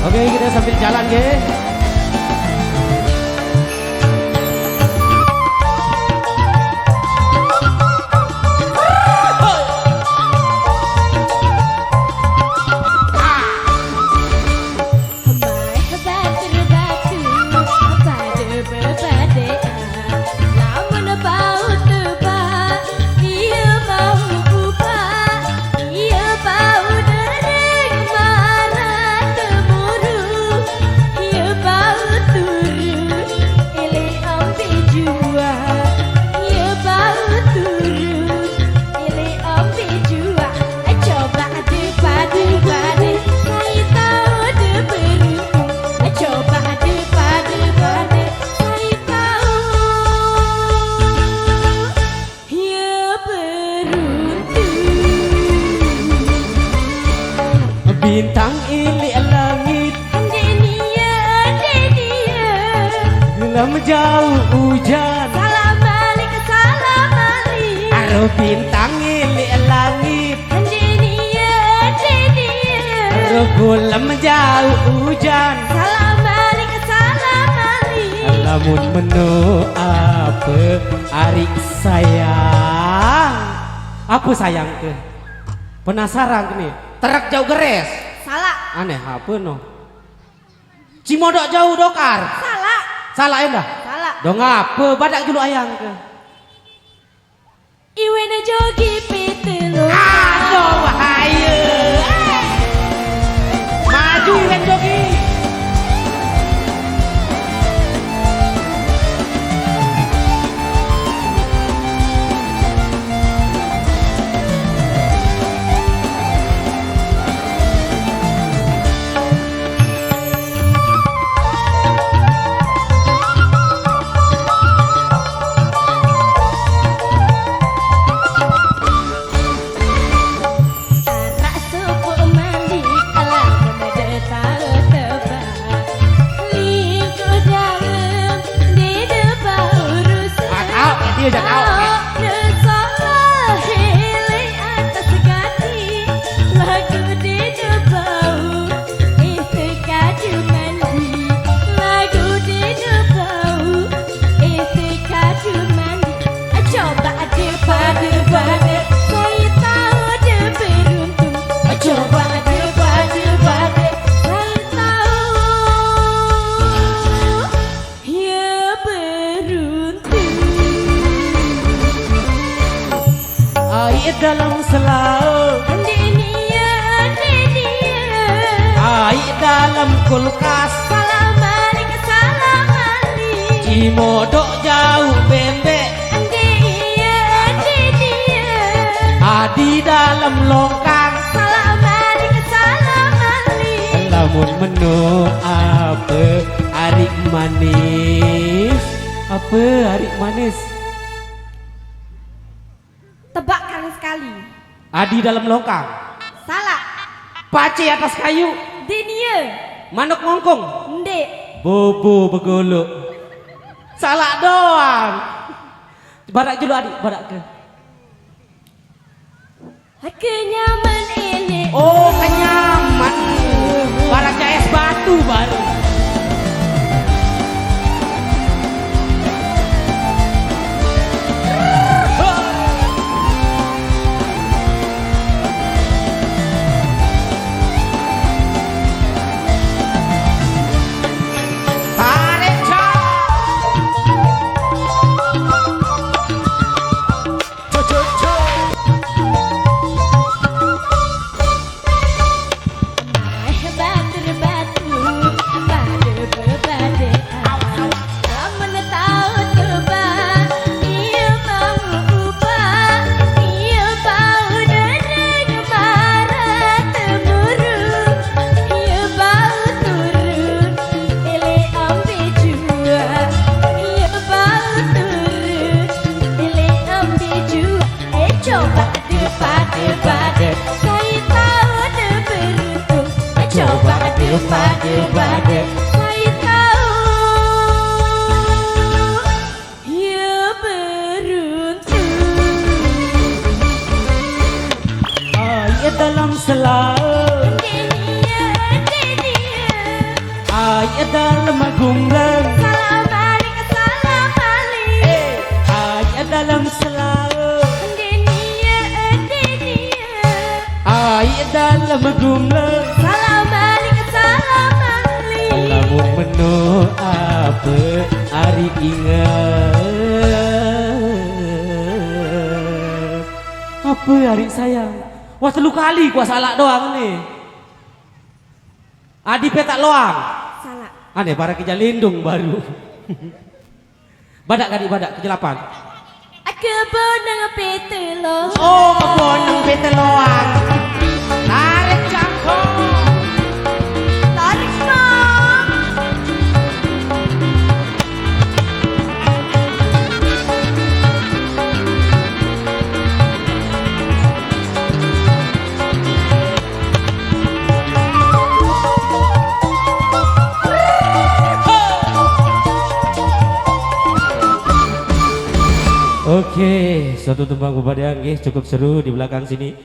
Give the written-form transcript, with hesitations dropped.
Oke, kita sambil jalan, ge. Bintang ilik langit Denia gelam jauh hujan Salam balik Aro bintang ilik langit Denia Aro gelam jauh hujan Salam balik Lamun menu apa ari sayang Apa sayang ke? Penasaran nih terak jauh geres Salah aneh apa no Cimodok jauh dokar Salah salah endah Salah dong apa badak dulu ayang ke Iwena jogi pitelu aduh bahaya maju iwen jogi dia jangan dalam selau air dalam kulkas Salam balik Cimodok jauh bembek Adi dalam longkang Salam balik lamun menu apa arik manis apa arik manis Tebakkan sekali Adi dalam longkang Salah pace atas kayu Denia manuk ngongkong Ndek bobo begolok salah doang barak dulu adik barak ke Kenyaman ini oh kenyaman baraknya es batu baru Badai saya tahu ya beruntung air dalam selau dalam gumlang. Salam balik, salam balik. Ay dalam selalu. Denia. Ay dalam gumlang. Salam balik, salam balik. Lamun menu apa hari ingat. Apa hari sayang? Wah 3 kali gua salah doang nih. Adi petak loang. Salah. Aneh para keja lindung baru. Badak kali badak kejelapan. Aku bonang pete lo. Oh kebonang petak loang. Tarik cangkong. Tarik dong. Oke, satu tembang berbada cukup seru di belakang sini.